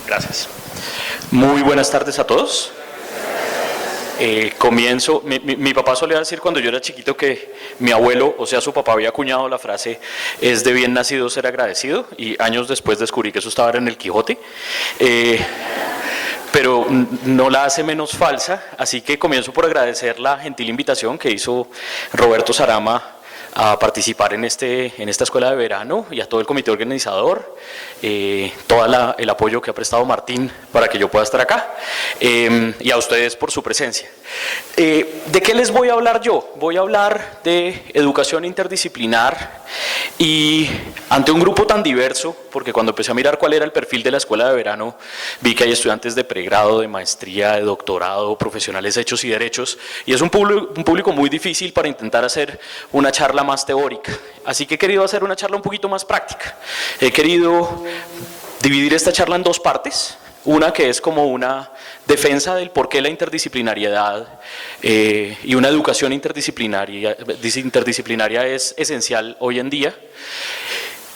Gracias. Muy buenas tardes a todos. Comienzo, mi papá solía decir cuando yo era chiquito que mi abuelo, o sea su papá, había acuñado la frase "es de bien nacido ser agradecido", y años después descubrí que eso estaba en el Quijote, pero no la hace menos falsa, así que comienzo por agradecer la gentil invitación que hizo Roberto Sarama a participar en esta escuela de verano, y a todo el comité organizador, todo el apoyo que ha prestado Martín para que yo pueda estar acá, y a ustedes por su presencia. ¿De qué les voy a hablar yo? Voy a hablar de educación interdisciplinar, y ante un grupo tan diverso, porque cuando empecé a mirar cuál era el perfil de la escuela de verano, vi que hay estudiantes de pregrado, de maestría, de doctorado, profesionales hechos y derechos, y es un público muy difícil para intentar hacer una charla más teórica. Así que he querido hacer una charla un poquito más práctica. He querido dividir esta charla en dos partes. Una que es como una defensa del por qué la interdisciplinariedad y una educación interdisciplinaria es esencial hoy en día.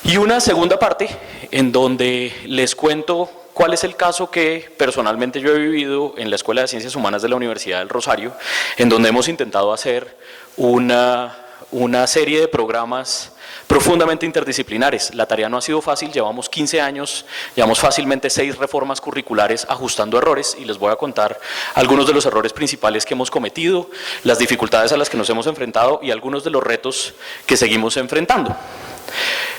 Y una segunda parte en donde les cuento cuál es el caso que personalmente yo he vivido en la Escuela de Ciencias Humanas de la Universidad del Rosario, en donde hemos intentado hacer una serie de programas profundamente interdisciplinares. La tarea no ha sido fácil, llevamos 15 años, llevamos fácilmente 6 reformas curriculares ajustando errores, y les voy a contar algunos de los errores principales que hemos cometido, las dificultades a las que nos hemos enfrentado y algunos de los retos que seguimos enfrentando.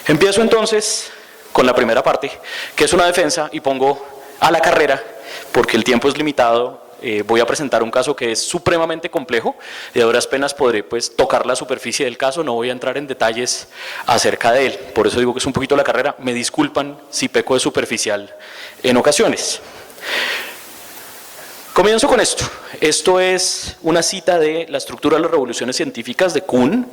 Empiezo entonces con la primera parte, que es una defensa, y pongo a la carrera, porque el tiempo es limitado. Voy a presentar un caso que es supremamente complejo, y a duras penas podré tocar la superficie del caso, no voy a entrar en detalles acerca de él, por eso digo que es un poquito la carrera, me disculpan si peco de superficial en ocasiones. Comienzo con esto. Esto es una cita de La estructura de las revoluciones científicas de Kuhn,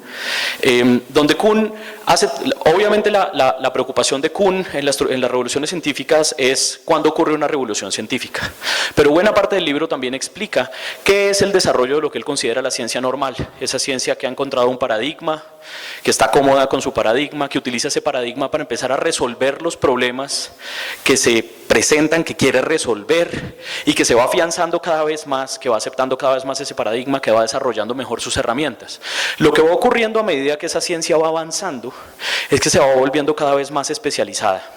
donde Kuhn hace, obviamente la preocupación de Kuhn en las revoluciones científicas es cuándo ocurre una revolución científica, pero buena parte del libro también explica qué es el desarrollo de lo que él considera la ciencia normal, esa ciencia que ha encontrado un paradigma, que está cómoda con su paradigma, que utiliza ese paradigma para empezar a resolver los problemas que se presentan, que quiere resolver, y que se va afianzando cada vez más, que va aceptando cada vez más ese paradigma, que va desarrollando mejor sus herramientas. Lo que va ocurriendo a medida que esa ciencia va avanzando es que se va volviendo cada vez más especializada.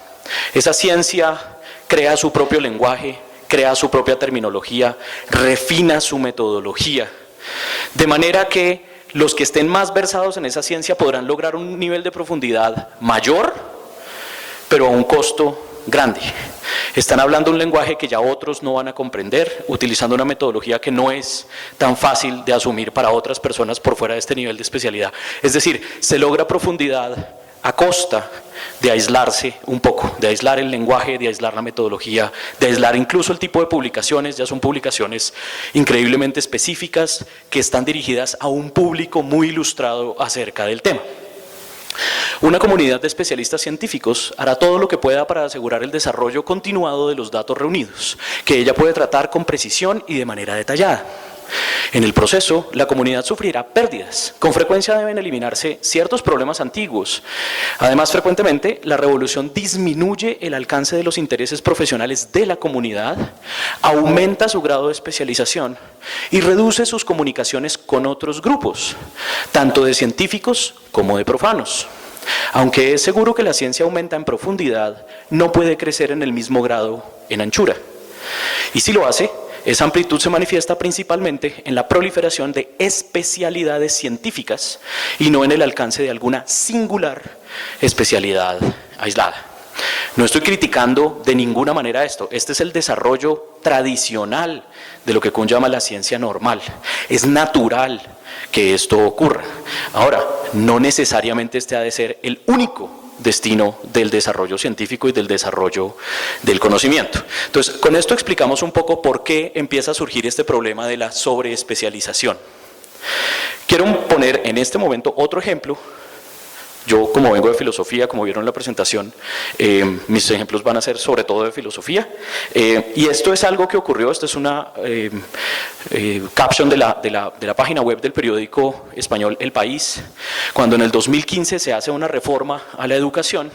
Esa ciencia crea su propio lenguaje, crea su propia terminología, refina su metodología, de manera que los que estén más versados en esa ciencia podrán lograr un nivel de profundidad mayor, pero a un costo grande. Están hablando un lenguaje que ya otros no van a comprender, utilizando una metodología que no es tan fácil de asumir para otras personas por fuera de este nivel de especialidad. Es decir, se logra profundidad a costa de aislarse un poco, de aislar el lenguaje, de aislar la metodología, de aislar incluso el tipo de publicaciones. Ya son publicaciones increíblemente específicas que están dirigidas a un público muy ilustrado acerca del tema. Una comunidad de especialistas científicos hará todo lo que pueda para asegurar el desarrollo continuado de los datos reunidos, que ella puede tratar con precisión y de manera detallada. En el proceso, la comunidad sufrirá pérdidas. Con frecuencia deben eliminarse ciertos problemas antiguos. Además, frecuentemente, la revolución disminuye el alcance de los intereses profesionales de la comunidad, aumenta su grado de especialización y reduce sus comunicaciones con otros grupos, tanto de científicos como de profanos. Aunque es seguro que la ciencia aumenta en profundidad, no puede crecer en el mismo grado en anchura. Y si lo hace, esa amplitud se manifiesta principalmente en la proliferación de especialidades científicas y no en el alcance de alguna singular especialidad aislada. No estoy criticando de ninguna manera esto. Este es el desarrollo tradicional de lo que Kuhn llama la ciencia normal. Es natural que esto ocurra. Ahora, no necesariamente este ha de ser el único destino del desarrollo científico y del desarrollo del conocimiento. Entonces, con esto explicamos un poco por qué empieza a surgir este problema de la sobreespecialización. Quiero poner en este momento otro ejemplo. Yo, como vengo de filosofía, como vieron en la presentación, mis ejemplos van a ser sobre todo de filosofía, y esto es algo que ocurrió. Esto es una caption de la página web del periódico español El País, cuando en el 2015 se hace una reforma a la educación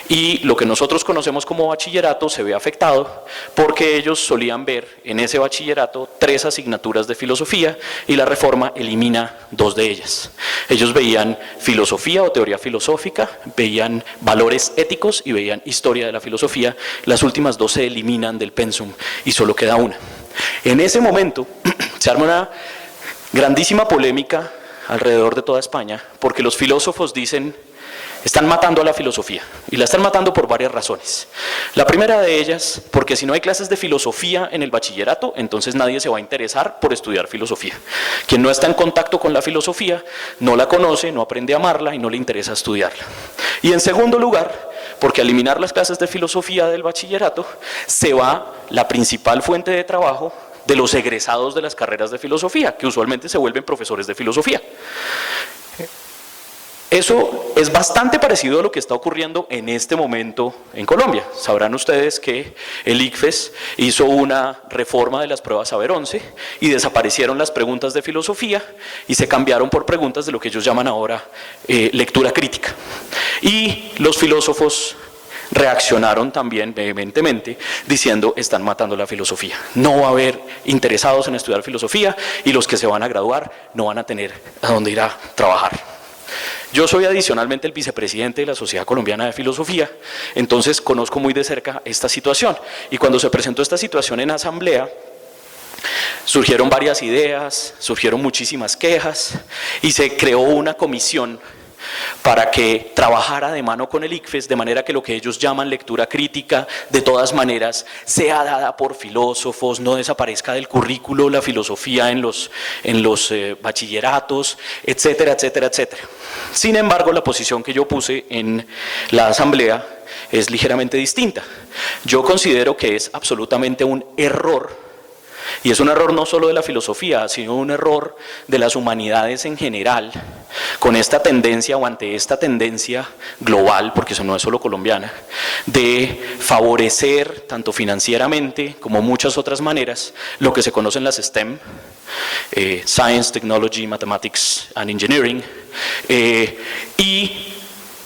y lo que nosotros conocemos como bachillerato se ve afectado porque ellos solían ver en ese bachillerato 3 asignaturas de filosofía y la reforma elimina 2 de ellas. Ellos veían filosofía o teoría filosófica, veían valores éticos y veían historia de la filosofía. Las últimas 2 se eliminan del pensum y solo queda una. En ese momento se arma una grandísima polémica alrededor de toda España porque los filósofos dicen: están matando a la filosofía, y la están matando por varias razones. La primera de ellas, porque si no hay clases de filosofía en el bachillerato, entonces nadie se va a interesar por estudiar filosofía. Quien no está en contacto con la filosofía, no la conoce, no aprende a amarla y no le interesa estudiarla. Y en segundo lugar, porque al eliminar las clases de filosofía del bachillerato, se va la principal fuente de trabajo de los egresados de las carreras de filosofía, que usualmente se vuelven profesores de filosofía. Eso es bastante parecido a lo que está ocurriendo en este momento en Colombia. Sabrán ustedes que el ICFES hizo una reforma de las pruebas Saber 11 y desaparecieron las preguntas de filosofía y se cambiaron por preguntas de lo que ellos llaman ahora lectura crítica. Y los filósofos reaccionaron también vehementemente diciendo: están matando la filosofía. No va a haber interesados en estudiar filosofía y los que se van a graduar no van a tener a dónde ir a trabajar. Yo soy adicionalmente el vicepresidente de la Sociedad Colombiana de Filosofía, entonces conozco muy de cerca esta situación. Y cuando se presentó esta situación en asamblea, surgieron varias ideas, surgieron muchísimas quejas y se creó una comisión para que trabajara de mano con el ICFES, de manera que lo que ellos llaman lectura crítica, de todas maneras, sea dada por filósofos, no desaparezca del currículo la filosofía en los bachilleratos, etcétera, etcétera, etcétera. Sin embargo, la posición que yo puse en la asamblea es ligeramente distinta. Yo considero que es absolutamente un error. Y es un error no solo de la filosofía, sino un error de las humanidades en general, con esta tendencia o ante esta tendencia global, porque eso no es solo colombiana, de favorecer tanto financieramente como muchas otras maneras lo que se conocen las STEM, Science, Technology, Mathematics and Engineering, y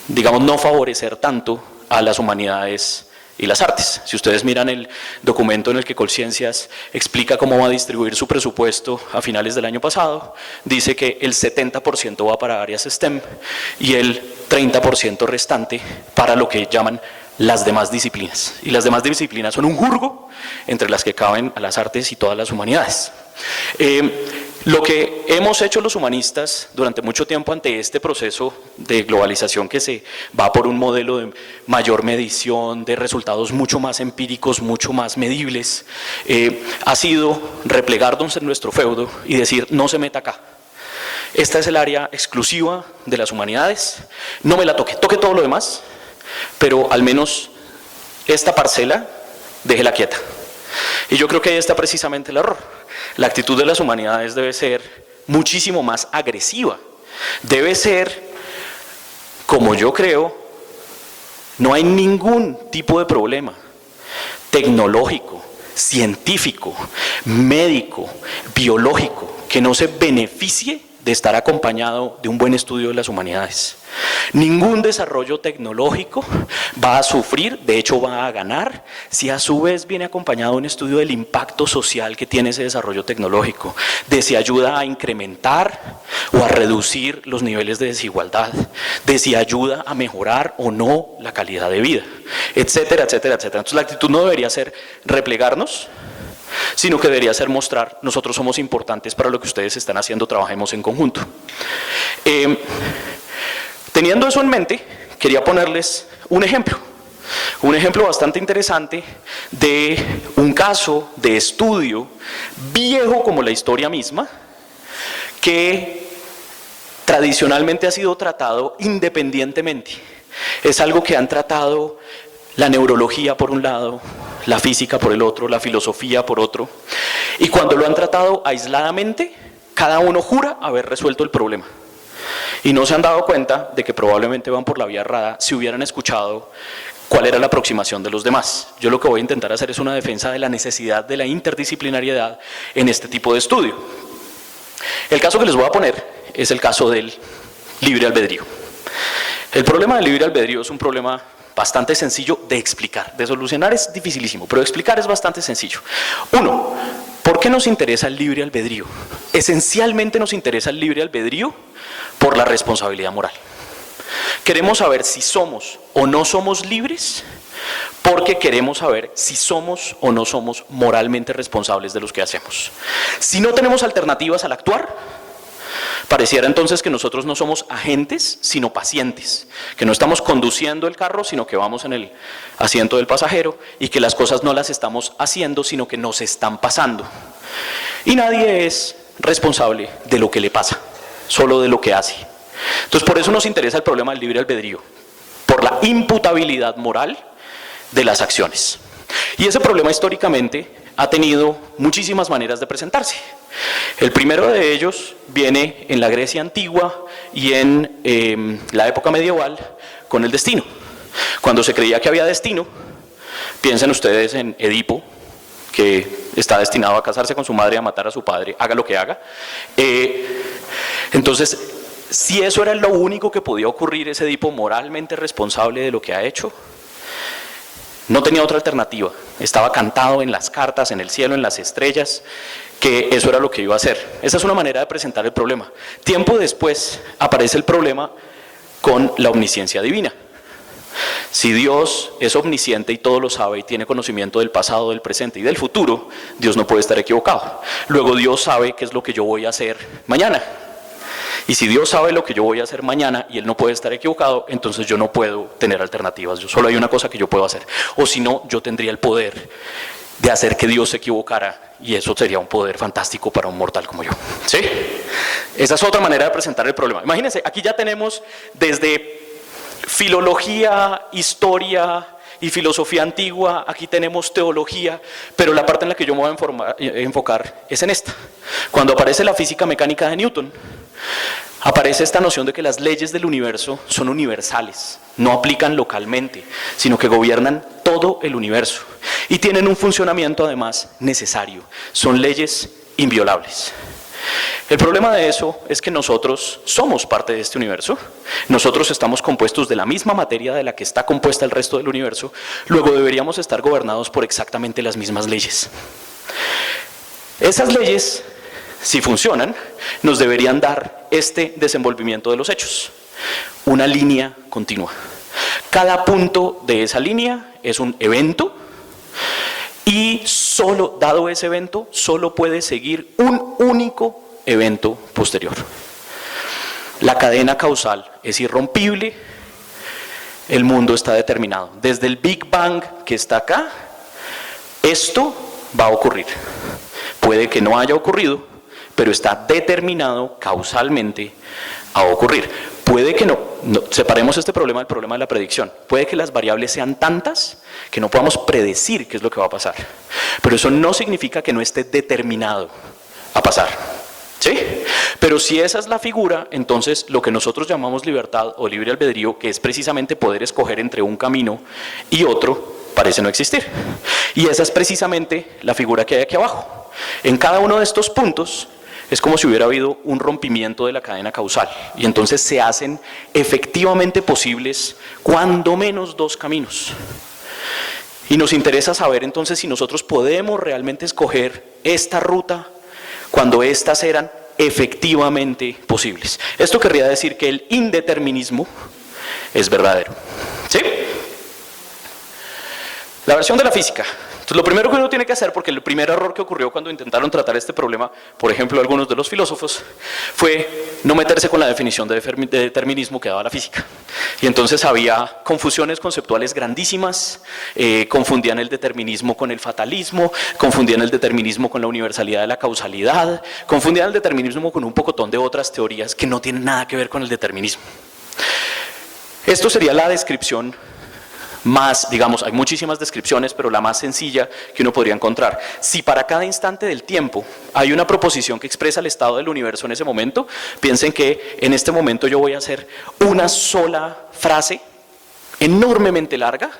digamos no favorecer tanto a las humanidades y las artes. Si ustedes miran el documento en el que Colciencias explica cómo va a distribuir su presupuesto a finales del año pasado, dice que el 70% va para áreas STEM y el 30% restante para lo que llaman las demás disciplinas. Y las demás disciplinas son un jurgo entre las que caben a las artes y todas las humanidades. Lo que hemos hecho los humanistas durante mucho tiempo ante este proceso de globalización que se va por un modelo de mayor medición, de resultados mucho más empíricos, mucho más medibles, ha sido replegarnos en nuestro feudo y decir: no se meta acá. Esta es el área exclusiva de las humanidades, no me la toque, toque todo lo demás, pero al menos esta parcela déjela quieta. Y yo creo que ahí está precisamente el error. La actitud de las humanidades debe ser muchísimo más agresiva. Debe ser, como yo creo, no hay ningún tipo de problema tecnológico, científico, médico, biológico, que no se beneficie de estar acompañado de un buen estudio de las humanidades. Ningún desarrollo tecnológico va a sufrir, de hecho va a ganar, si a su vez viene acompañado de un estudio del impacto social que tiene ese desarrollo tecnológico, de si ayuda a incrementar o a reducir los niveles de desigualdad, de si ayuda a mejorar o no la calidad de vida, etcétera, etcétera, etcétera. Entonces la actitud no debería ser replegarnos, sino que debería ser mostrar: nosotros somos importantes para lo que ustedes están haciendo, trabajemos en conjunto. Teniendo eso en mente, quería ponerles un ejemplo bastante interesante de un caso de estudio viejo como la historia misma, que tradicionalmente ha sido tratado independientemente. Es algo que han tratado la neurología por un lado, la física por el otro, la filosofía por otro, y cuando lo han tratado aisladamente, cada uno jura haber resuelto el problema. Y no se han dado cuenta de que probablemente van por la vía errada si hubieran escuchado cuál era la aproximación de los demás. Yo lo que voy a intentar hacer es una defensa de la necesidad de la interdisciplinariedad en este tipo de estudio. El caso que les voy a poner es el caso del libre albedrío. El problema del libre albedrío es un problema bastante sencillo de explicar. De solucionar es dificilísimo, pero de explicar es bastante sencillo. Uno, ¿por qué nos interesa el libre albedrío? Esencialmente nos interesa el libre albedrío por la responsabilidad moral. Queremos saber si somos o no somos libres porque queremos saber si somos o no somos moralmente responsables de lo que hacemos. Si no tenemos alternativas al actuar, pareciera entonces que nosotros no somos agentes, sino pacientes, que no estamos conduciendo el carro, sino que vamos en el asiento del pasajero y que las cosas no las estamos haciendo, sino que nos están pasando. Y nadie es responsable de lo que le pasa, solo de lo que hace. Entonces, por eso nos interesa el problema del libre albedrío, por la imputabilidad moral de las acciones. Y ese problema históricamente ha tenido muchísimas maneras de presentarse. El primero de ellos viene en la Grecia antigua y en la época medieval con el destino. Cuando se creía que había destino, piensen ustedes en Edipo, que está destinado a casarse con su madre y a matar a su padre, haga lo que haga. Entonces, si eso era lo único que podía ocurrir, ese Edipo moralmente responsable de lo que ha hecho, no tenía otra alternativa. Estaba cantado en las cartas, en el cielo, en las estrellas, que eso era lo que iba a hacer. Esa es una manera de presentar el problema. Tiempo después aparece el problema con la omnisciencia divina. Si Dios es omnisciente y todo lo sabe y tiene conocimiento del pasado, del presente y del futuro, Dios no puede estar equivocado. Luego Dios sabe qué es lo que yo voy a hacer mañana. Y si Dios sabe lo que yo voy a hacer mañana y Él no puede estar equivocado, entonces yo no puedo tener alternativas. Solo hay una cosa que yo puedo hacer. O si no, yo tendría el poder de hacer que Dios se equivocara, y eso sería un poder fantástico para un mortal como yo. ¿Sí? Esa es otra manera de presentar el problema. Imagínense, aquí ya tenemos desde filología, historia y filosofía antigua, aquí tenemos teología, pero la parte en la que yo me voy a enfocar es en esta. Cuando aparece la física mecánica de Newton, aparece esta noción de que las leyes del universo son universales, no aplican localmente, sino que gobiernan todo el universo y tienen un funcionamiento además necesario, son leyes inviolables. El problema de eso es que nosotros somos parte de este universo, nosotros estamos compuestos de la misma materia de la que está compuesta el resto del universo, luego deberíamos estar gobernados por exactamente las mismas leyes. Esas leyes, si funcionan, nos deberían dar este desenvolvimiento de los hechos, una línea continua. Cada punto de esa línea es un evento y solo, dado ese evento, solo puede seguir un único evento posterior. La cadena causal es irrompible, el mundo está determinado. Desde el Big Bang que está acá, esto va a ocurrir. Puede que no haya ocurrido, pero está determinado causalmente a ocurrir. Puede que no, separemos este problema del problema de la predicción. Puede que las variables sean tantas que no podamos predecir qué es lo que va a pasar. Pero eso no significa que no esté determinado a pasar. ¿Sí? Pero si esa es la figura, entonces lo que nosotros llamamos libertad o libre albedrío, que es precisamente poder escoger entre un camino y otro, parece no existir. Y esa es precisamente la figura que hay aquí abajo. En cada uno de estos puntos es como si hubiera habido un rompimiento de la cadena causal y entonces se hacen efectivamente posibles cuando menos dos caminos. Y nos interesa saber entonces si nosotros podemos realmente escoger esta ruta cuando estas eran efectivamente posibles. Esto querría decir que el indeterminismo es verdadero. ¿Sí? La versión de la física. Entonces, lo primero que uno tiene que hacer, porque el primer error que ocurrió cuando intentaron tratar este problema, por ejemplo, algunos de los filósofos, fue no meterse con la definición de determinismo que daba la física. Y entonces había confusiones conceptuales grandísimas, confundían el determinismo con el fatalismo, confundían el determinismo con la universalidad de la causalidad, confundían el determinismo con un pocotón de otras teorías que no tienen nada que ver con el determinismo. Esto sería la descripción más, digamos, hay muchísimas descripciones, pero la más sencilla que uno podría encontrar. Si para cada instante del tiempo hay una proposición que expresa el estado del universo en ese momento, piensen que en este momento yo voy a hacer una sola frase enormemente larga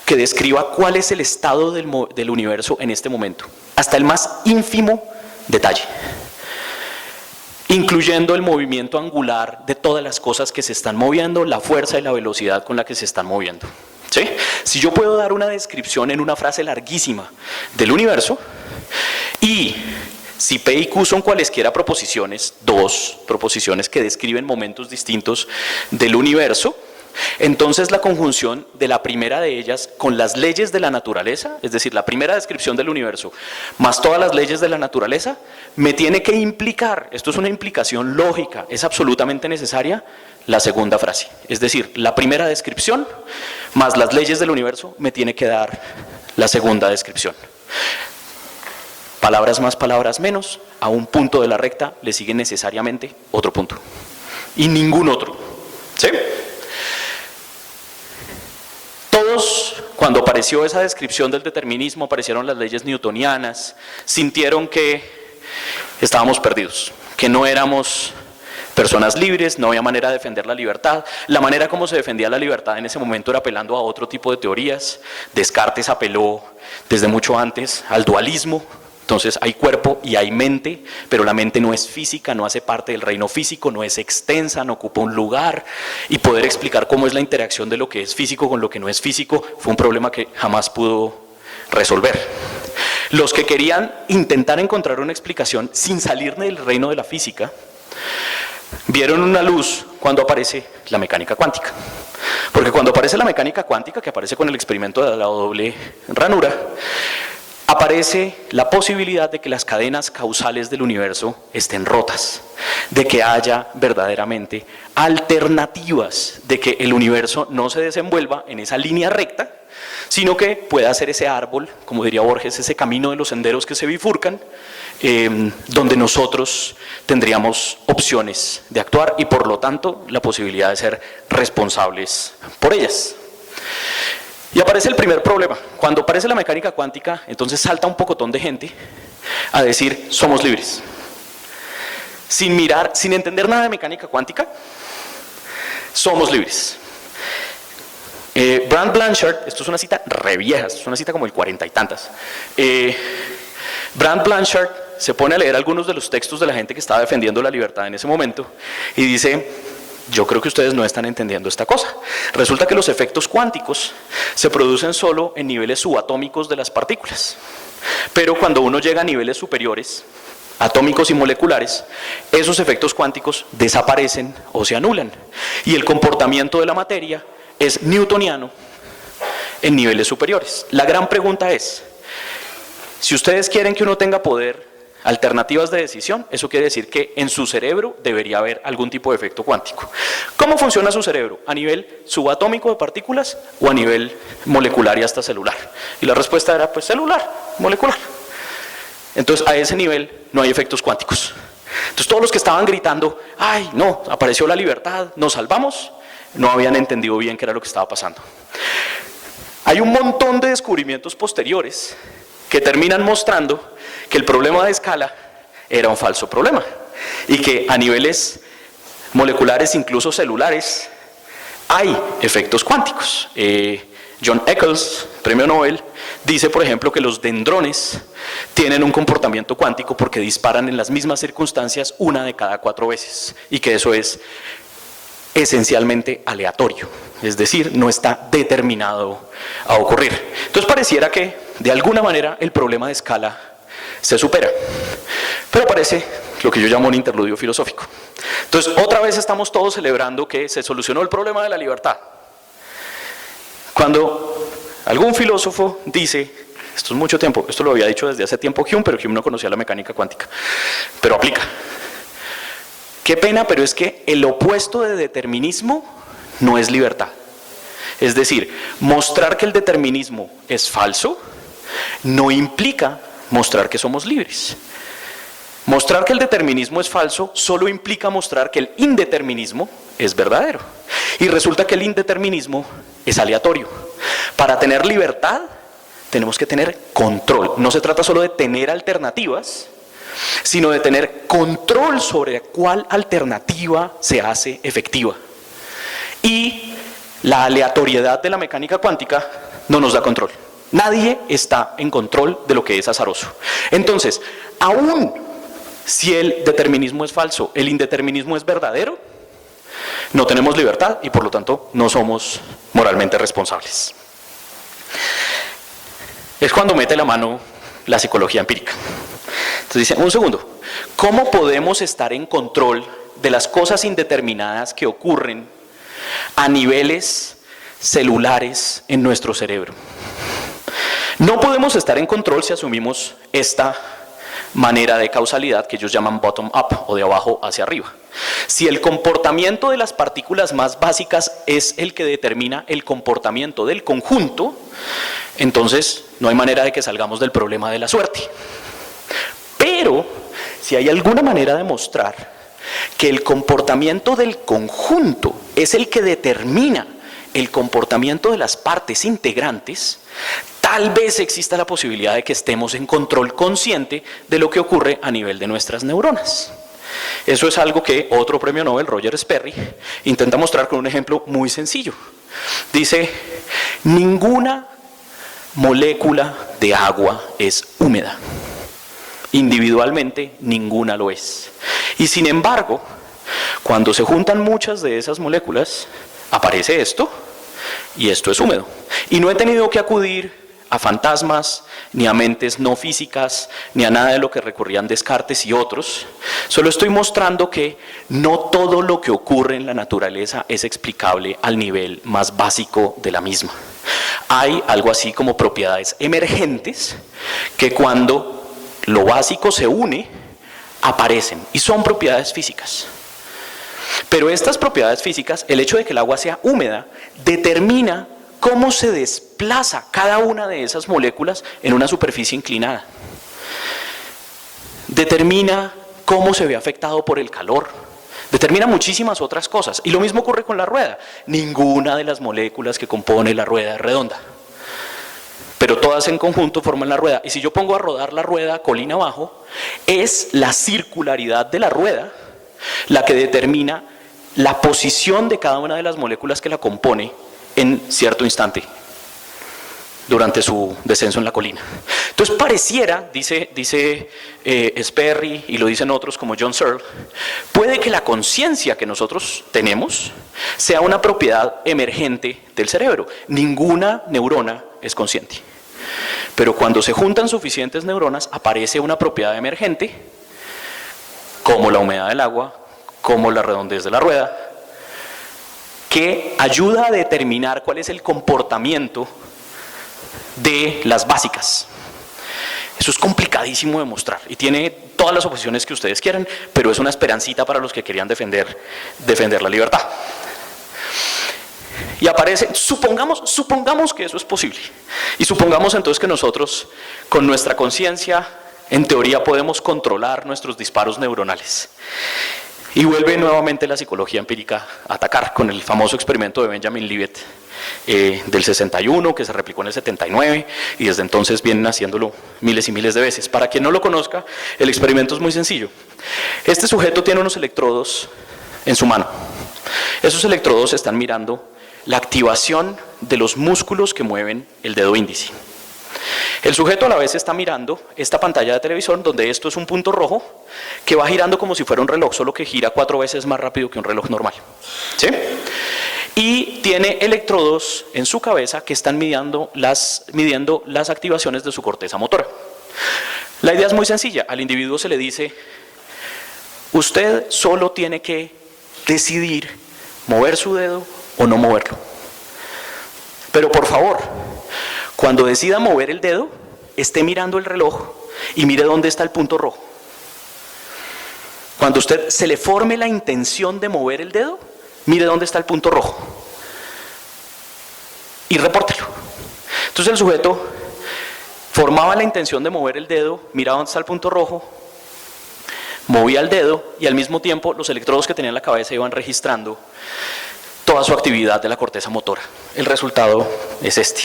que describa cuál es el estado del universo en este momento, hasta el más ínfimo detalle, incluyendo el movimiento angular de todas las cosas que se están moviendo, la fuerza y la velocidad con la que se están moviendo. ¿Sí? Si yo puedo dar una descripción en una frase larguísima del universo y si P y Q son cualesquiera proposiciones, dos proposiciones que describen momentos distintos del universo, entonces la conjunción de la primera de ellas con las leyes de la naturaleza, es decir, la primera descripción del universo más todas las leyes de la naturaleza, me tiene que implicar, esto es una implicación lógica, es absolutamente necesaria, la segunda frase. Es decir, la primera descripción más las leyes del universo me tiene que dar la segunda descripción. Palabras más, palabras menos, a un punto de la recta le sigue necesariamente otro punto. Y ningún otro. ¿Sí? Todos, cuando apareció esa descripción del determinismo, aparecieron las leyes newtonianas, sintieron que estábamos perdidos, que no éramos personas libres, no había manera de defender la libertad. La manera como se defendía la libertad en ese momento era apelando a otro tipo de teorías. Descartes apeló desde mucho antes al dualismo. Entonces hay cuerpo y hay mente, pero la mente no es física, no hace parte del reino físico, no es extensa, no ocupa un lugar. Y poder explicar cómo es la interacción de lo que es físico con lo que no es físico fue un problema que jamás pudo resolver. Los que querían intentar encontrar una explicación sin salir del reino de la física, vieron una luz cuando aparece la mecánica cuántica. Porque cuando aparece la mecánica cuántica, que aparece con el experimento de la doble ranura, aparece la posibilidad de que las cadenas causales del universo estén rotas, de que haya verdaderamente alternativas, de que el universo no se desenvuelva en esa línea recta, sino que pueda hacer ese árbol, como diría Borges, ese camino de los senderos que se bifurcan, donde nosotros tendríamos opciones de actuar y por lo tanto la posibilidad de ser responsables por ellas. Y aparece el primer problema. Cuando aparece la mecánica cuántica, entonces salta un pocotón de gente a decir, somos libres. Sin mirar, sin entender nada de mecánica cuántica, somos libres. Brand Blanchard, esto es una cita re vieja, esto es una cita como el 40 y tantas. Brand Blanchard se pone a leer algunos de los textos de la gente que estaba defendiendo la libertad en ese momento y dice, yo creo que ustedes no están entendiendo esta cosa. Resulta que los efectos cuánticos se producen solo en niveles subatómicos de las partículas. Pero cuando uno llega a niveles superiores, atómicos y moleculares, esos efectos cuánticos desaparecen o se anulan. Y el comportamiento de la materia es newtoniano en niveles superiores. La gran pregunta es, si ustedes quieren que uno tenga poder, alternativas de decisión, eso quiere decir que en su cerebro debería haber algún tipo de efecto cuántico. ¿Cómo funciona su cerebro? ¿A nivel subatómico de partículas o a nivel molecular y hasta celular? Y la respuesta era pues celular, molecular. Entonces a ese nivel no hay efectos cuánticos. Entonces todos los que estaban gritando, ay no, apareció la libertad, nos salvamos, no habían entendido bien qué era lo que estaba pasando. Hay un montón de descubrimientos posteriores que terminan mostrando que el problema de escala era un falso problema y que a niveles moleculares, incluso celulares, hay efectos cuánticos. John Eccles, premio Nobel, dice por ejemplo que los dendrones tienen un comportamiento cuántico porque disparan en las mismas circunstancias una de cada 4 veces y que eso es esencialmente aleatorio, es decir, no está determinado a ocurrir. Entonces pareciera que de alguna manera el problema de escala se supera, pero aparece lo que yo llamo un interludio filosófico. Entonces otra vez estamos todos celebrando que se solucionó el problema de la libertad, cuando algún filósofo dice, esto es mucho tiempo, esto lo había dicho desde hace tiempo Hume, pero Hume no conocía la mecánica cuántica, pero aplica. Qué pena, pero es que el opuesto de determinismo no es libertad. Es decir, mostrar que el determinismo es falso no implica mostrar que somos libres. Mostrar que el determinismo es falso solo implica mostrar que el indeterminismo es verdadero. Y resulta que el indeterminismo es aleatorio. Para tener libertad tenemos que tener control. No se trata solo de tener alternativas, sino de tener control sobre cuál alternativa se hace efectiva. Y la aleatoriedad de la mecánica cuántica no nos da control. Nadie está en control de lo que es azaroso. Entonces, aún si el determinismo es falso, el indeterminismo es verdadero, no tenemos libertad y por lo tanto no somos moralmente responsables. Es cuando mete la mano la psicología empírica. Entonces dice, un segundo, ¿cómo podemos estar en control de las cosas indeterminadas que ocurren a niveles celulares en nuestro cerebro? No podemos estar en control si asumimos esta manera de causalidad que ellos llaman bottom-up o de abajo hacia arriba. Si el comportamiento de las partículas más básicas es el que determina el comportamiento del conjunto, entonces no hay manera de que salgamos del problema de la suerte. Pero si hay alguna manera de mostrar que el comportamiento del conjunto es el que determina el comportamiento de las partes integrantes, tal vez exista la posibilidad de que estemos en control consciente de lo que ocurre a nivel de nuestras neuronas. Eso es algo que otro premio Nobel, Roger Sperry, intenta mostrar con un ejemplo muy sencillo. Dice, ninguna molécula de agua es húmeda. Individualmente, ninguna lo es. Y sin embargo, cuando se juntan muchas de esas moléculas, aparece esto, y esto es húmedo. Y no he tenido que acudir a fantasmas, ni a mentes no físicas, ni a nada de lo que recurrían Descartes y otros. Solo estoy mostrando que no todo lo que ocurre en la naturaleza es explicable al nivel más básico de la misma. Hay algo así como propiedades emergentes que cuando lo básico se une, aparecen y son propiedades físicas. Pero estas propiedades físicas, el hecho de que el agua sea húmeda, determina cómo se desplaza cada una de esas moléculas en una superficie inclinada. Determina cómo se ve afectado por el calor. Determina muchísimas otras cosas. Y lo mismo ocurre con la rueda. Ninguna de las moléculas que compone la rueda es redonda. Pero todas en conjunto forman la rueda. Y si yo pongo a rodar la rueda colina abajo, es la circularidad de la rueda la que determina la posición de cada una de las moléculas que la compone en cierto instante durante su descenso en la colina. Entonces pareciera, dice Sperry y lo dicen otros como John Searle, puede que la conciencia que nosotros tenemos sea una propiedad emergente del cerebro. Ninguna neurona es consciente. Pero cuando se juntan suficientes neuronas aparece una propiedad emergente como la humedad del agua, como la redondez de la rueda, que ayuda a determinar cuál es el comportamiento de las básicas. Eso es complicadísimo de mostrar y tiene todas las oposiciones que ustedes quieran, pero es una esperancita para los que querían defender la libertad. Y aparece, supongamos que eso es posible, y supongamos entonces que nosotros con nuestra conciencia en teoría podemos controlar nuestros disparos neuronales. Y vuelve nuevamente la psicología empírica a atacar con el famoso experimento de Benjamin Libet del 61, que se replicó en el 79, y desde entonces vienen haciéndolo miles y miles de veces. Para quien no lo conozca, el experimento es muy sencillo. Este sujeto tiene unos electrodos en su mano. Esos electrodos están mirando la activación de los músculos que mueven el dedo índice. El sujeto a la vez está mirando esta pantalla de televisor donde esto es un punto rojo que va girando como si fuera un reloj, solo que gira 4 veces más rápido que un reloj normal. ¿Sí? Y tiene electrodos en su cabeza que están midiendo las activaciones de su corteza motora. La idea es muy sencilla. Al individuo se le dice, usted solo tiene que decidir mover su dedo o no moverlo. Pero por favor, cuando decida mover el dedo, esté mirando el reloj y mire dónde está el punto rojo. Cuando usted se le forme la intención de mover el dedo, mire dónde está el punto rojo y repórtelo. Entonces el sujeto formaba la intención de mover el dedo, miraba dónde está el punto rojo, movía el dedo y al mismo tiempo los electrodos que tenía en la cabeza iban registrando toda su actividad de la corteza motora. El resultado es este.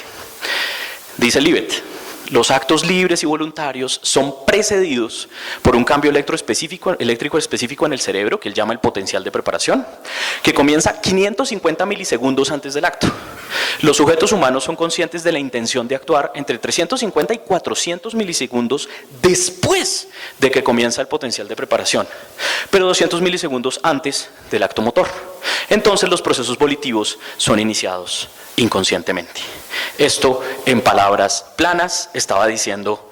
Dice Libet, los actos libres y voluntarios son precedidos por un cambio eléctrico específico en el cerebro, que él llama el potencial de preparación, que comienza 550 milisegundos antes del acto. Los sujetos humanos son conscientes de la intención de actuar entre 350 y 400 milisegundos después de que comienza el potencial de preparación, pero 200 milisegundos antes del acto motor. Entonces los procesos volitivos son iniciados inconscientemente. Esto, en palabras planas, estaba diciendo: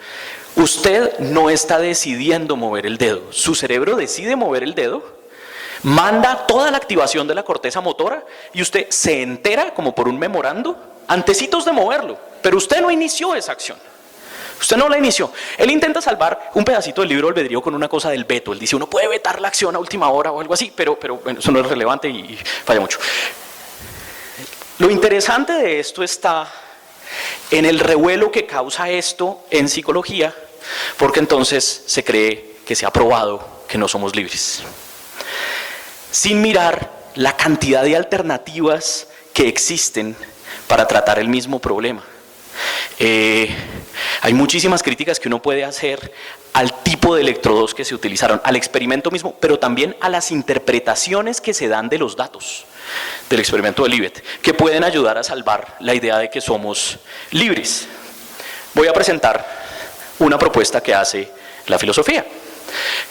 usted no está decidiendo mover el dedo, su cerebro decide mover el dedo, manda toda la activación de la corteza motora y usted se entera como por un memorando antecitos de moverlo, pero usted no inició esa acción. Usted no la inició. Él intenta salvar un pedacito del libro albedrío con una cosa del veto. Él dice: uno puede vetar la acción a última hora o algo así, pero bueno, eso no es relevante y falla mucho. Lo interesante de esto está en el revuelo que causa esto en psicología, porque entonces se cree que se ha probado que no somos libres, sin mirar la cantidad de alternativas que existen para tratar el mismo problema. Hay muchísimas críticas que uno puede hacer al tipo de electrodos que se utilizaron, al experimento mismo, pero también a las interpretaciones que se dan de los datos del experimento de Libet, que pueden ayudar a salvar la idea de que somos libres. Voy a presentar una propuesta que hace la filosofía,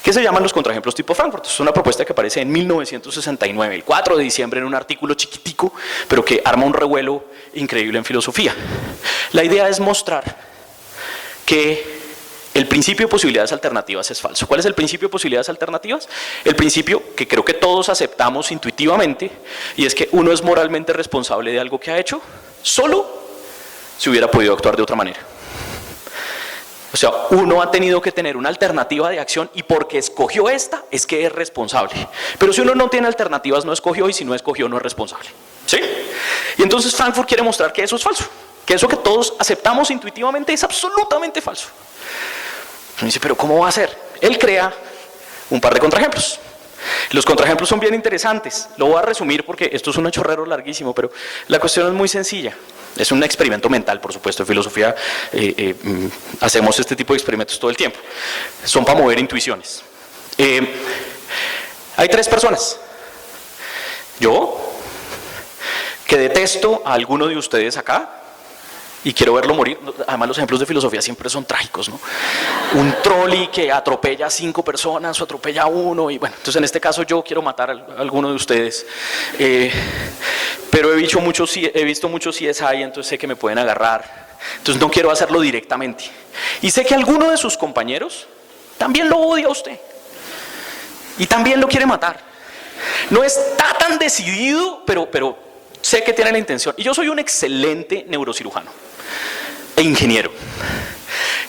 que se llaman los contraejemplos tipo Frankfurt. Es una propuesta que aparece en 1969, el 4 de diciembre, en un artículo chiquitico, pero que arma un revuelo increíble en filosofía. La idea es mostrar que el principio de posibilidades alternativas es falso. ¿Cuál es el principio de posibilidades alternativas? El principio que creo que todos aceptamos intuitivamente, y es que uno es moralmente responsable de algo que ha hecho solo si hubiera podido actuar de otra manera. O sea, uno ha tenido que tener una alternativa de acción y porque escogió esta es que es responsable. Pero si uno no tiene alternativas no escogió, y si no escogió no es responsable. ¿Sí? Y entonces Frankfurt quiere mostrar que eso es falso, que eso que todos aceptamos intuitivamente es absolutamente falso. Y dice: pero ¿cómo va a ser? Él crea un par de contraejemplos. Los contraejemplos son bien interesantes. Lo voy a resumir porque esto es un chorrero larguísimo, pero la cuestión es muy sencilla. Es un experimento mental, por supuesto. En filosofía hacemos este tipo de experimentos todo el tiempo. Son para mover intuiciones. Hay tres personas. Yo, que detesto a alguno de ustedes acá y quiero verlo morir. Además, los ejemplos de filosofía siempre son trágicos, ¿no? Un trolley que atropella a 5 personas o atropella a uno, y bueno, entonces en este caso yo quiero matar a alguno de ustedes. Pero he visto mucho CSI, entonces sé que me pueden agarrar. Entonces no quiero hacerlo directamente. Y sé que alguno de sus compañeros también lo odia a usted y también lo quiere matar. No está tan decidido, pero sé que tiene la intención. Y yo soy un excelente neurocirujano e ingeniero.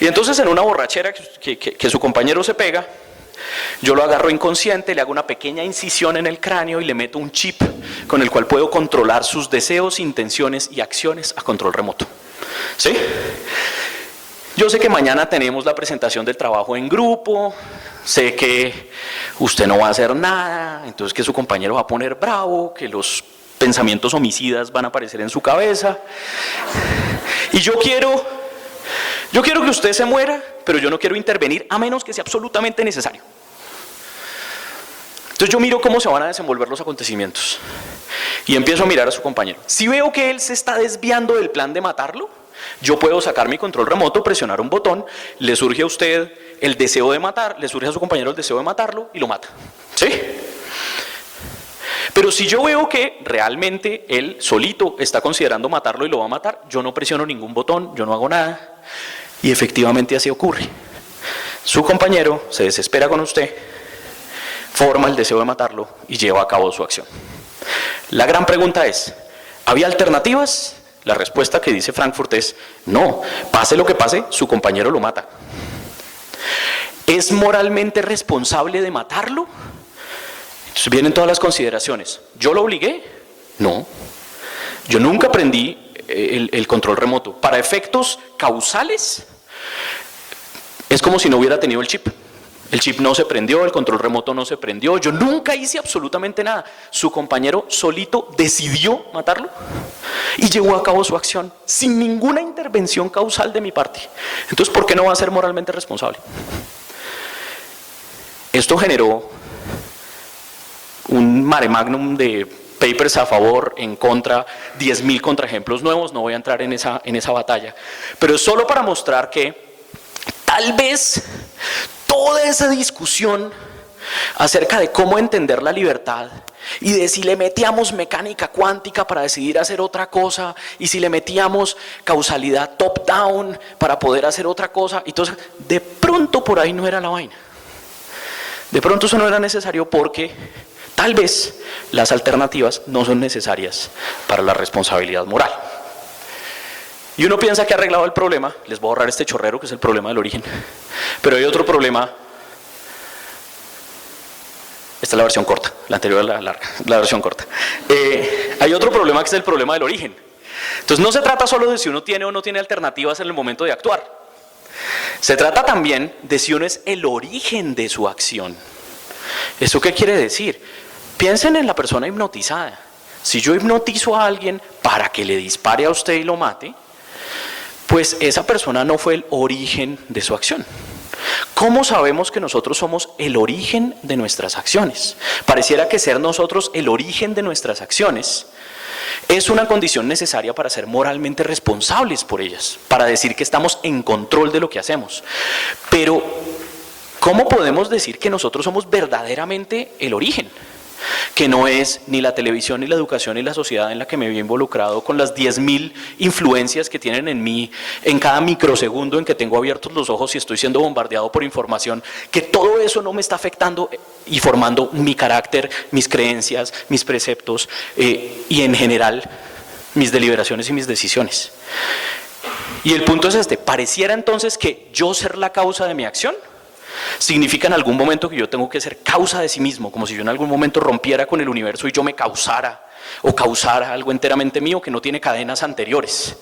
Y entonces en una borrachera que su compañero se pega, yo lo agarro inconsciente, le hago una pequeña incisión en el cráneo y le meto un chip con el cual puedo controlar sus deseos, intenciones y acciones a control remoto. ¿Sí? Yo sé que mañana tenemos la presentación del trabajo en grupo, sé que usted no va a hacer nada, entonces que su compañero va a poner bravo, que los pensamientos homicidas van a aparecer en su cabeza. Y yo quiero que usted se muera, pero yo no quiero intervenir a menos que sea absolutamente necesario. Entonces yo miro cómo se van a desenvolver los acontecimientos y empiezo a mirar a su compañero. Si veo que él se está desviando del plan de matarlo, yo puedo sacar mi control remoto, presionar un botón, le surge a usted el deseo de matar, le surge a su compañero el deseo de matarlo y lo mata. ¿Sí? Pero si yo veo que realmente él solito está considerando matarlo y lo va a matar, yo no presiono ningún botón, yo no hago nada. Y efectivamente así ocurre. Su compañero se desespera con usted, forma el deseo de matarlo y lleva a cabo su acción. La gran pregunta es: ¿había alternativas? La respuesta que dice Frankfurt es: no, pase lo que pase, su compañero lo mata. ¿Es moralmente responsable de matarlo? Entonces vienen todas las consideraciones. ¿Yo lo obligué? No. Yo nunca aprendí el control remoto. Para efectos causales, es como si no hubiera tenido el chip. El chip no se prendió, el control remoto no se prendió, yo nunca hice absolutamente nada. Su compañero solito decidió matarlo y llevó a cabo su acción sin ninguna intervención causal de mi parte. Entonces, ¿por qué no va a ser moralmente responsable? Esto generó un mare magnum de papers a favor, en contra, 10.000 contraejemplos nuevos, no voy a entrar en esa batalla, pero es solo para mostrar que tal vez toda esa discusión acerca de cómo entender la libertad y de si le metíamos mecánica cuántica para decidir hacer otra cosa y si le metíamos causalidad top-down para poder hacer otra cosa, entonces de pronto por ahí no era la vaina. De pronto eso no era necesario porque tal vez las alternativas no son necesarias para la responsabilidad moral. Y uno piensa que ha arreglado el problema, les voy a ahorrar este chorrero que es el problema del origen, pero hay otro problema. Esta es la versión corta, la anterior es la larga, la versión corta. Hay otro problema que es el problema del origen. Entonces no se trata solo de si uno tiene o no tiene alternativas en el momento de actuar. Se trata también de si uno es el origen de su acción. ¿Eso qué quiere decir? Piensen en la persona hipnotizada. Si yo hipnotizo a alguien para que le dispare a usted y lo mate, pues esa persona no fue el origen de su acción. ¿Cómo sabemos que nosotros somos el origen de nuestras acciones? Pareciera que ser nosotros el origen de nuestras acciones es una condición necesaria para ser moralmente responsables por ellas, para decir que estamos en control de lo que hacemos. Pero, ¿cómo podemos decir que nosotros somos verdaderamente el origen? Que no es ni la televisión, ni la educación, ni la sociedad en la que me vi involucrado con las 10.000 influencias que tienen en mí en cada microsegundo en que tengo abiertos los ojos y estoy siendo bombardeado por información, que todo eso no me está afectando y formando mi carácter, mis creencias, mis preceptos y en general mis deliberaciones y mis decisiones. Y el punto es este: pareciera entonces que yo ser la causa de mi acción significa en algún momento que yo tengo que ser causa de sí mismo, como si yo en algún momento rompiera con el universo y yo me causara o causara algo enteramente mío que no tiene cadenas anteriores.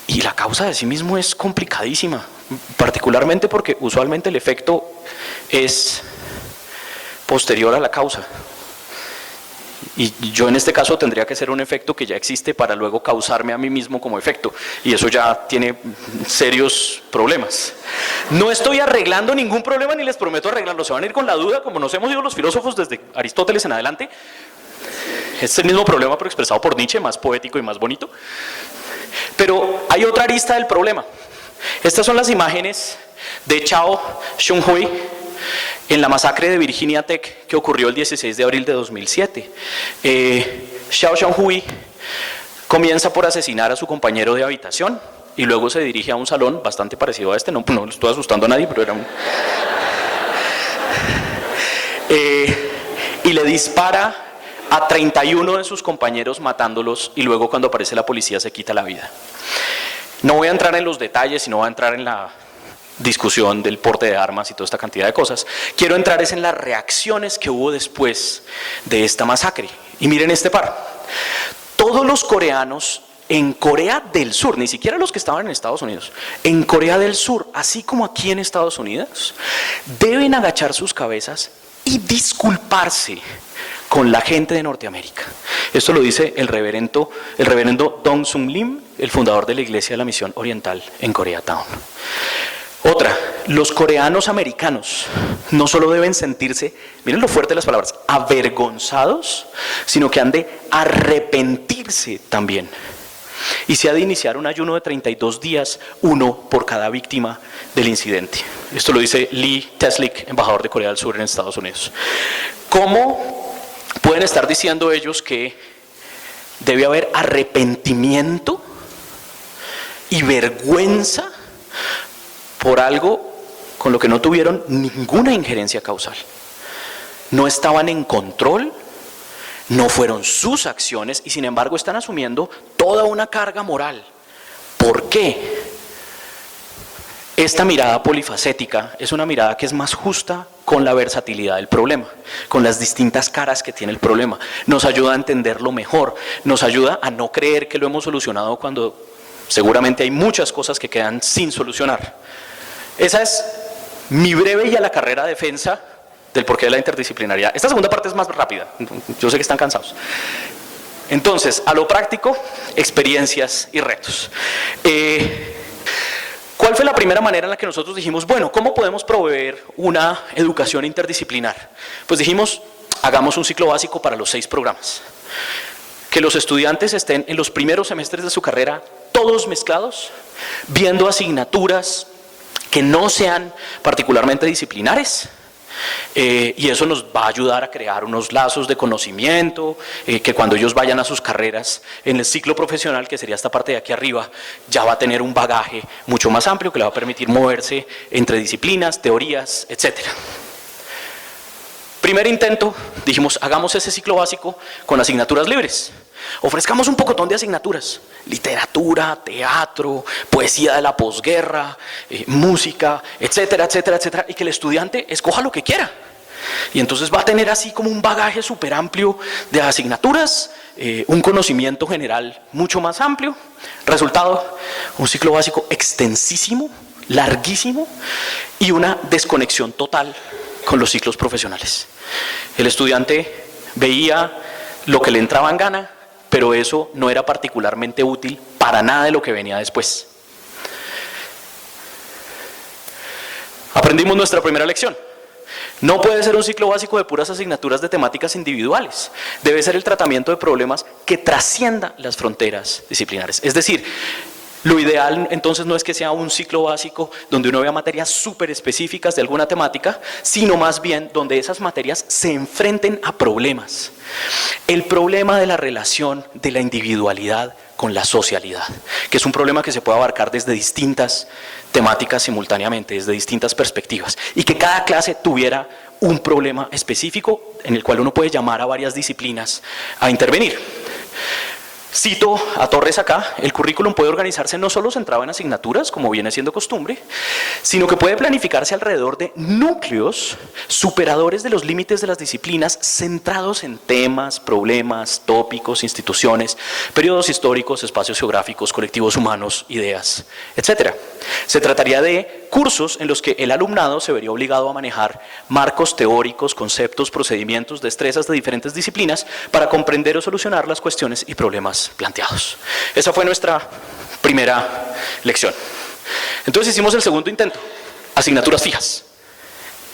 Y la causa de sí mismo es complicadísima, particularmente porque usualmente el efecto es posterior a la causa. Y yo en este caso tendría que ser un efecto que ya existe para luego causarme a mí mismo como efecto. Y eso ya tiene serios problemas. No estoy arreglando ningún problema ni les prometo arreglarlo. Se van a ir con la duda, como nos hemos ido los filósofos desde Aristóteles en adelante. Es el mismo problema pero expresado por Nietzsche, más poético y más bonito. Pero hay otra arista del problema. Estas son las imágenes de Chao Shun-hui en la masacre de Virginia Tech que ocurrió el 16 de abril de 2007. Chao Shun-hui comienza por asesinar a su compañero de habitación y luego se dirige a un salón bastante parecido a este, no estoy asustando a nadie, pero era un... y le dispara a 31 de sus compañeros matándolos y luego cuando aparece la policía se quita la vida. No voy a entrar en los detalles y no voy a entrar en la discusión del porte de armas y toda esta cantidad de cosas. Quiero entrar en las reacciones que hubo después de esta masacre. Y miren este par. Todos los coreanos en Corea del Sur, ni siquiera los que estaban en Estados Unidos, en Corea del Sur, así como aquí en Estados Unidos, deben agachar sus cabezas y disculparse con la gente de Norteamérica. Esto lo dice el reverendo Dong Sung Lim, el fundador de la Iglesia de la Misión Oriental en Koreatown. Otra, los coreanos americanos no solo deben sentirse, miren lo fuerte de las palabras, avergonzados, sino que han de arrepentirse también. Y se ha de iniciar un ayuno de 32 días, uno por cada víctima del incidente. Esto lo dice Lee Teslik, embajador de Corea del Sur en Estados Unidos. ¿Cómo pueden estar diciendo ellos que debe haber arrepentimiento y vergüenza por algo con lo que no tuvieron ninguna injerencia causal? No estaban en control, no fueron sus acciones y sin embargo están asumiendo toda una carga moral. ¿Por qué? Esta mirada polifacética es una mirada que es más justa con la versatilidad del problema, con las distintas caras que tiene el problema. Nos ayuda a entenderlo mejor, nos ayuda a no creer que lo hemos solucionado cuando seguramente hay muchas cosas que quedan sin solucionar. Esa es mi breve y a la carrera defensa del porqué de la interdisciplinariedad. Esta segunda parte es más rápida, yo sé que están cansados. Entonces, a lo práctico, experiencias y retos. ¿Cuál fue la primera manera en la que nosotros dijimos, bueno, ¿cómo podemos proveer una educación interdisciplinar? Pues dijimos, hagamos un ciclo básico para los 6 programas. Que los estudiantes estén en los primeros semestres de su carrera todos mezclados, viendo asignaturas que no sean particularmente disciplinares, y eso nos va a ayudar a crear unos lazos de conocimiento, que cuando ellos vayan a sus carreras en el ciclo profesional, que sería esta parte de aquí arriba, ya va a tener un bagaje mucho más amplio que le va a permitir moverse entre disciplinas, teorías, etc. Primer intento, dijimos, hagamos ese ciclo básico con asignaturas libres. Ofrezcamos un pocotón de asignaturas, literatura, teatro, poesía de la posguerra, música, etcétera, etcétera, etcétera, y que el estudiante escoja lo que quiera. Y entonces va a tener así como un bagaje súper amplio de asignaturas, un conocimiento general mucho más amplio. Resultado, un ciclo básico extensísimo, larguísimo, y una desconexión total con los ciclos profesionales. El estudiante veía lo que le entraba en gana, pero eso no era particularmente útil para nada de lo que venía después. Aprendimos nuestra primera lección. No puede ser un ciclo básico de puras asignaturas de temáticas individuales. Debe ser el tratamiento de problemas que trascienda las fronteras disciplinares. Es decir, lo ideal entonces no es que sea un ciclo básico donde uno vea materias súper específicas de alguna temática, sino más bien donde esas materias se enfrenten a problemas. El problema de la relación de la individualidad con la socialidad, que es un problema que se puede abarcar desde distintas temáticas simultáneamente, desde distintas perspectivas, y que cada clase tuviera un problema específico en el cual uno puede llamar a varias disciplinas a intervenir. Cito a Torres acá, el currículum puede organizarse no solo centrado en asignaturas, como viene siendo costumbre, sino que puede planificarse alrededor de núcleos superadores de los límites de las disciplinas, centrados en temas, problemas, tópicos, instituciones, periodos históricos, espacios geográficos, colectivos humanos, ideas, etc. Se trataría de cursos en los que el alumnado se vería obligado a manejar marcos teóricos, conceptos, procedimientos, destrezas de diferentes disciplinas para comprender o solucionar las cuestiones y problemas planteados. Esa fue nuestra primera lección. Entonces hicimos el segundo intento, asignaturas fijas.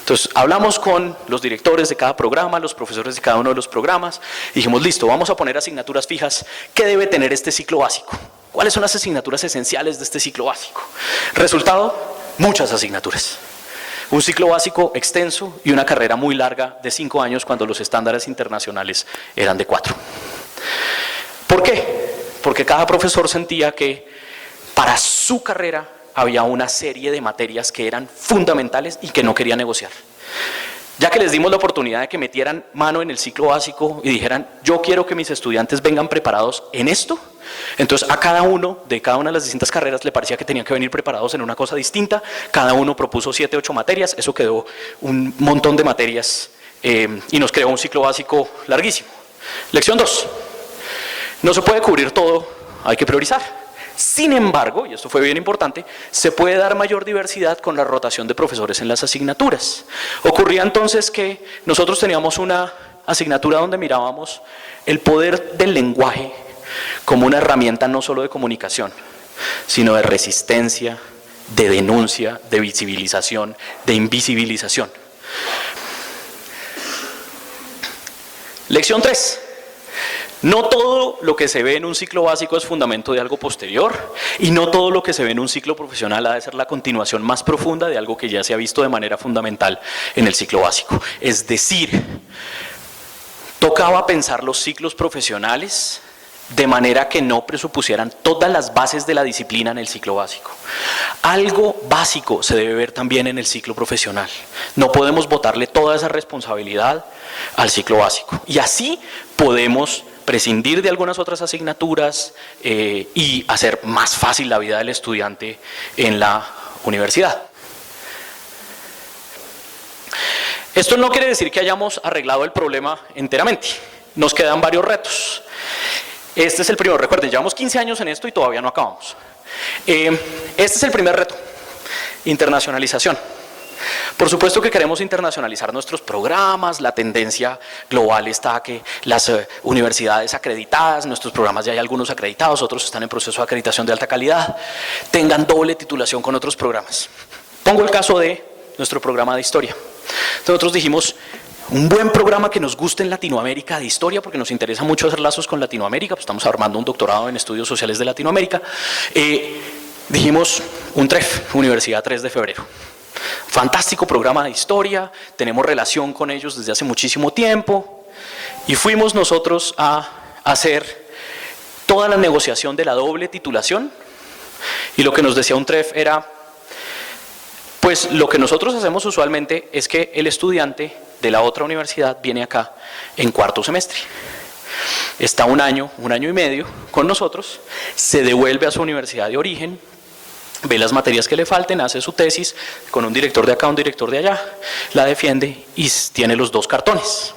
Entonces hablamos con los directores de cada programa, los profesores de cada uno de los programas, y dijimos, listo, vamos a poner asignaturas fijas. ¿Qué debe tener este ciclo básico? ¿Cuáles son las asignaturas esenciales de este ciclo básico? Resultado, muchas asignaturas. Un ciclo básico extenso y una carrera muy larga de 5 años cuando los estándares internacionales eran de 4. ¿Por qué? Porque cada profesor sentía que para su carrera había una serie de materias que eran fundamentales y que no quería negociar. Ya que les dimos la oportunidad de que metieran mano en el ciclo básico y dijeran, yo quiero que mis estudiantes vengan preparados en esto, entonces a cada uno de cada una de las distintas carreras le parecía que tenían que venir preparados en una cosa distinta. Cada uno propuso 7, 8 materias, eso quedó un montón de materias y nos creó un ciclo básico larguísimo. Lección 2. No se puede cubrir todo, hay que priorizar. Sin embargo, y esto fue bien importante, se puede dar mayor diversidad con la rotación de profesores en las asignaturas. Ocurría entonces que nosotros teníamos una asignatura donde mirábamos el poder del lenguaje como una herramienta no solo de comunicación, sino de resistencia, de denuncia, de visibilización, de invisibilización. Lección 3. No todo lo que se ve en un ciclo básico es fundamento de algo posterior, y no todo lo que se ve en un ciclo profesional ha de ser la continuación más profunda de algo que ya se ha visto de manera fundamental en el ciclo básico. Es decir, tocaba pensar los ciclos profesionales de manera que no presupusieran todas las bases de la disciplina en el ciclo básico. Algo básico se debe ver también en el ciclo profesional. No podemos botarle toda esa responsabilidad al ciclo básico. Y así podemos prescindir de algunas otras asignaturas y hacer más fácil la vida del estudiante en la universidad. Esto no quiere decir que hayamos arreglado el problema enteramente. Nos quedan varios retos. Este es el primero. Recuerden, llevamos 15 años en esto y todavía no acabamos. Este es el primer reto, internacionalización. Por supuesto que queremos internacionalizar nuestros programas, la tendencia global está a que las universidades acreditadas, nuestros programas ya hay algunos acreditados, otros están en proceso de acreditación de alta calidad, tengan doble titulación con otros programas. Pongo el caso de nuestro programa de historia. Nosotros dijimos, un buen programa que nos guste en Latinoamérica de historia, porque nos interesa mucho hacer lazos con Latinoamérica, pues estamos armando un doctorado en estudios sociales de Latinoamérica. Dijimos un TREF, Universidad 3 de Febrero. Fantástico programa de historia, tenemos relación con ellos desde hace muchísimo tiempo y fuimos nosotros a hacer toda la negociación de la doble titulación y lo que nos decía un TREF era, pues lo que nosotros hacemos usualmente es que el estudiante de la otra universidad viene acá en cuarto semestre. Está un año y medio con nosotros, se devuelve a su universidad de origen, ve las materias que le falten, hace su tesis con un director de acá, un director de allá, la defiende y tiene los 2 cartones.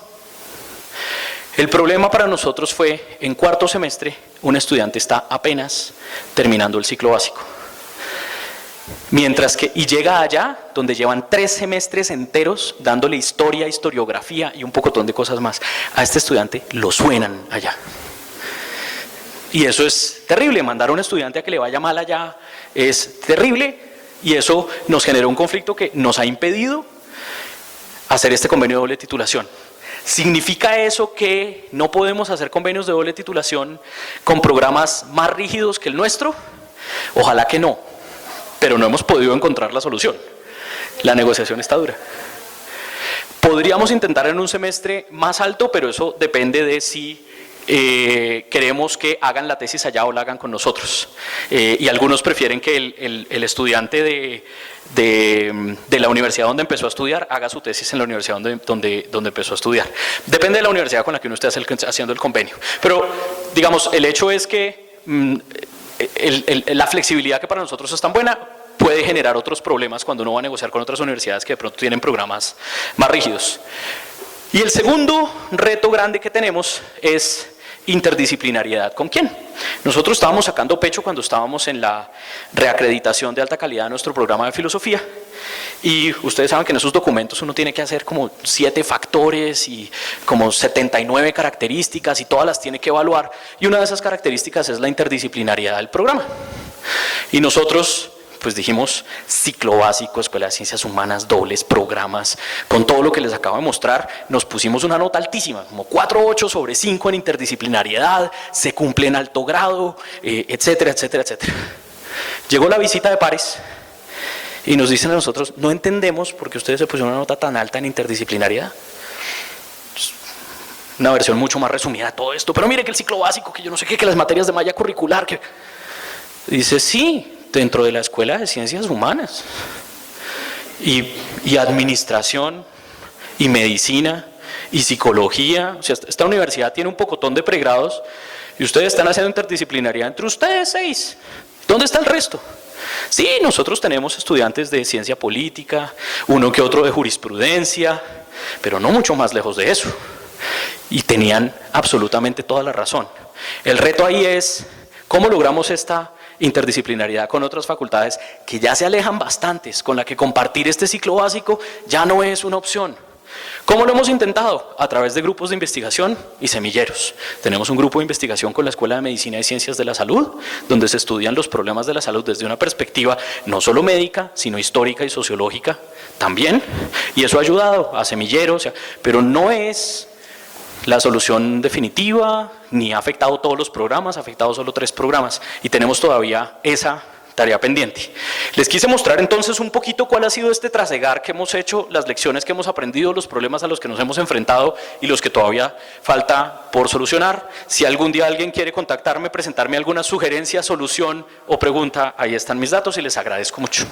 El problema para nosotros fue, en cuarto semestre, un estudiante está apenas terminando el ciclo básico. Mientras que, y llega allá, donde llevan 3 semestres enteros dándole historia, historiografía y un pocotón de cosas más. A este estudiante lo suenan allá. Y eso es terrible, mandar a un estudiante a que le vaya mal allá es terrible y eso nos generó un conflicto que nos ha impedido hacer este convenio de doble titulación. ¿Significa eso que no podemos hacer convenios de doble titulación con programas más rígidos que el nuestro? Ojalá que no. Pero no hemos podido encontrar la solución. La negociación está dura. Podríamos intentar en un semestre más alto, pero eso depende de si queremos que hagan la tesis allá o la hagan con nosotros. Y algunos prefieren que el estudiante de la universidad donde empezó a estudiar haga su tesis en la universidad donde empezó a estudiar. Depende de la universidad con la que uno esté haciendo el convenio. Pero, digamos, el hecho es que la flexibilidad que para nosotros es tan buena puede generar otros problemas cuando uno va a negociar con otras universidades que de pronto tienen programas más rígidos. Y el segundo reto grande que tenemos es interdisciplinariedad. ¿Con quién? Nosotros estábamos sacando pecho cuando estábamos en la reacreditación de alta calidad de nuestro programa de filosofía y ustedes saben que en esos documentos uno tiene que hacer como 7 factores y como 79 características y todas las tiene que evaluar y una de esas características es la interdisciplinariedad del programa. Y nosotros pues dijimos ciclo básico, Escuela de Ciencias Humanas, dobles programas, con todo lo que les acabo de mostrar, nos pusimos una nota altísima, como 4.8 sobre 5 en interdisciplinariedad, se cumple en alto grado, etcétera, etcétera, etcétera. Llegó la visita de pares y nos dicen a nosotros, no entendemos por qué ustedes se pusieron una nota tan alta en interdisciplinariedad. Una versión mucho más resumida de todo esto, pero mire que el ciclo básico, que yo no sé qué, que las materias de malla curricular, que... Dice, sí, dentro de la Escuela de Ciencias Humanas y administración y medicina y psicología, o sea, esta universidad tiene un pocotón de pregrados y ustedes están haciendo interdisciplinaridad entre ustedes 6, ¿dónde está el resto? Sí, nosotros tenemos estudiantes de ciencia política, uno que otro de jurisprudencia, pero no mucho más lejos de eso y tenían absolutamente toda la razón. El reto ahí es, ¿cómo logramos esta interdisciplinariedad con otras facultades que ya se alejan bastantes, con la que compartir este ciclo básico ya no es una opción? ¿Cómo lo hemos intentado? A través de grupos de investigación y semilleros. Tenemos un grupo de investigación con la Escuela de Medicina y Ciencias de la Salud, donde se estudian los problemas de la salud desde una perspectiva no solo médica, sino histórica y sociológica también, y eso ha ayudado a semilleros, pero no es la solución definitiva, ni ha afectado todos los programas, ha afectado solo 3 programas y tenemos todavía esa tarea pendiente. Les quise mostrar entonces un poquito cuál ha sido este trasegar que hemos hecho, las lecciones que hemos aprendido, los problemas a los que nos hemos enfrentado y los que todavía falta por solucionar. Si algún día alguien quiere contactarme, presentarme alguna sugerencia, solución o pregunta, ahí están mis datos y les agradezco mucho.